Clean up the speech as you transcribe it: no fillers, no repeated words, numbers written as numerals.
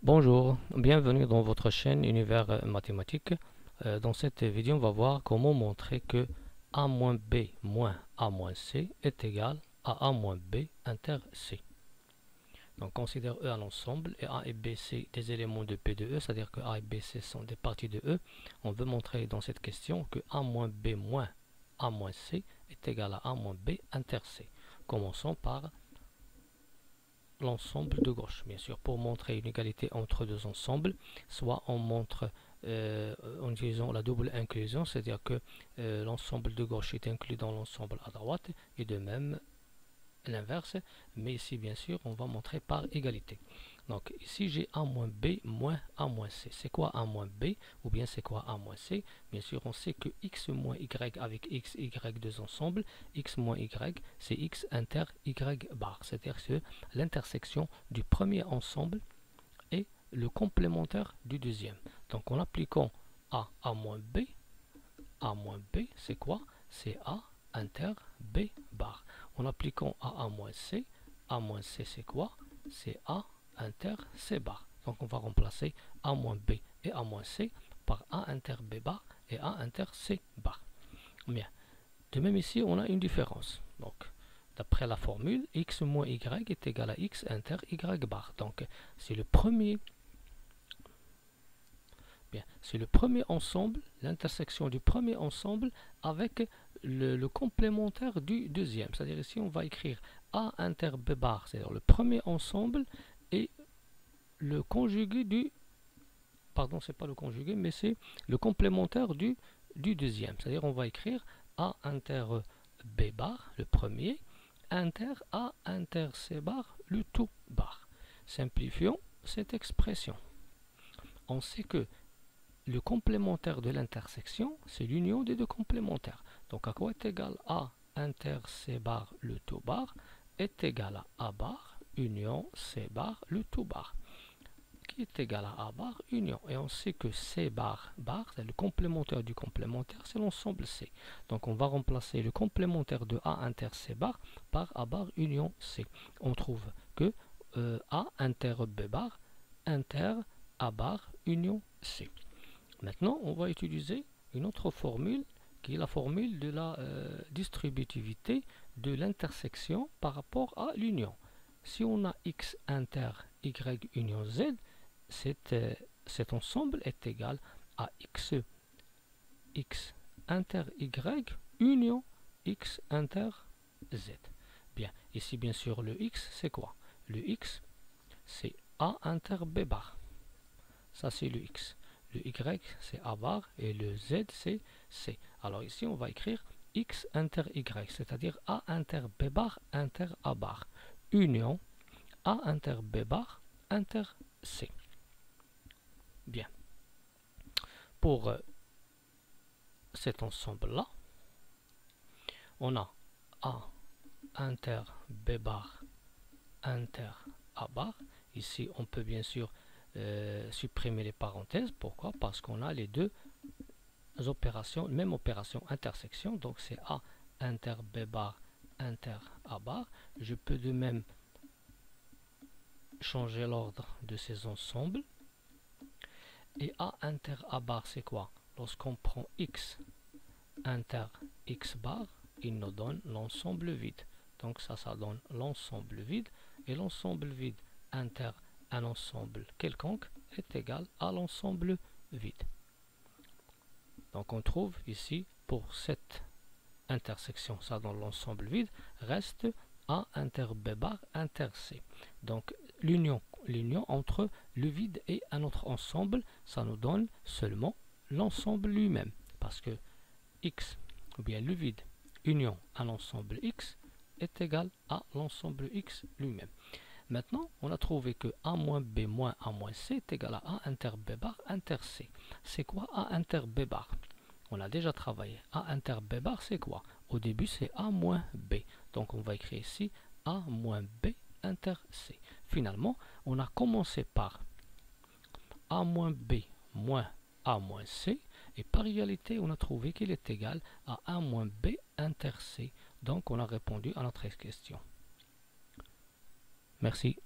Bonjour, bienvenue dans votre chaîne Univers Mathématique. Dans cette vidéo, on va voir comment montrer que a moins b moins a moins c est égal à moins b inter c. Donc considère E un ensemble et A et B C des éléments de P de E, c'est-à-dire que A et B C sont des parties de E. On veut montrer dans cette question que a moins b moins a moins c est égal à a moins b inter c. Commençons par l'ensemble de gauche. Bien sûr, pour montrer une égalité entre deux ensembles, soit on montre en utilisant la double inclusion, c'est-à-dire que l'ensemble de gauche est inclus dans l'ensemble à droite, et de même l'inverse, mais ici bien sûr on va montrer par égalité. Donc ici j'ai a moins b moins a moins c. C'est quoi a moins b ou bien c'est quoi a moins c? Bien sûr on sait que x moins y avec x, y deux ensembles, x moins y c'est x inter y bar, c'est-à-dire que l'intersection du premier ensemble est le complémentaire du deuxième. Donc en appliquant a moins b c'est quoi? C'est a inter b bar. En appliquant a moins c c'est quoi? C'est a inter c bar. Donc on va remplacer a moins b et a moins c par a inter b bar et a inter c bar. Bien. De même ici on a une différence. Donc d'après la formule, x moins y est égal à x inter y bar. Donc c'est le premier c'est le premier ensemble, l'intersection du premier ensemble avec le complémentaire du deuxième. C'est-à-dire ici on va écrire A inter B bar, c'est-à-dire le premier ensemble et le conjugué du... Pardon, c'est pas le conjugué, mais c'est le complémentaire du deuxième. C'est-à-dire on va écrire A inter B bar, le premier, inter A inter C bar, le tout bar. Simplifions cette expression. On sait que le complémentaire de l'intersection, c'est l'union des deux complémentaires. Donc à quoi est égal A inter C bar le tout bar est égal à A bar union C bar le tout bar, qui est égal à A bar union. Et on sait que C bar c'est le complémentaire du complémentaire, c'est l'ensemble C. Donc on va remplacer le complémentaire de A inter C bar par A bar union C. On trouve que A inter B bar inter A bar union C. Maintenant, on va utiliser une autre formule qui est la formule de la distributivité de l'intersection par rapport à l'union. Si on a x inter y union z, cet ensemble est égal à x inter y union x inter z. Bien, ici bien sûr le x c'est quoi? Le x c'est a inter b bar. Ça c'est le x. Le y c'est a bar et le z c'est c. Alors ici on va écrire x inter y, c'est-à-dire a inter b bar inter a bar union a inter b bar inter c. Bien. Pour cet ensemble là, on a a inter b bar inter a bar. Ici on peut bien sûr supprimer les parenthèses. Pourquoi? Parce qu'on a les deux opérations, même opération intersection. Donc c'est A inter B bar inter A bar. Je peux de même changer l'ordre de ces ensembles. Et A inter A bar c'est quoi? Lorsqu'on prend X inter X bar, il nous donne l'ensemble vide. Donc ça donne l'ensemble vide. Et l'ensemble vide inter un ensemble quelconque est égal à l'ensemble vide. Donc on trouve ici pour cette intersection, ça dans l'ensemble vide, reste A inter B bar inter C. Donc l'union entre le vide et un autre ensemble, ça nous donne seulement l'ensemble lui-même. Parce que X, ou bien le vide, union à l'ensemble X, est égal à l'ensemble X lui-même. Maintenant, on a trouvé que A moins B moins A moins C est égal à A inter B bar inter C. C'est quoi A inter B bar? On a déjà travaillé. A inter B bar, c'est quoi? Au début, c'est A moins B. Donc, on va écrire ici A moins B inter C. Finalement, on a commencé par A moins B moins A moins C. Et par égalité, on a trouvé qu'il est égal à A moins B inter C. Donc, on a répondu à notre question. Merci.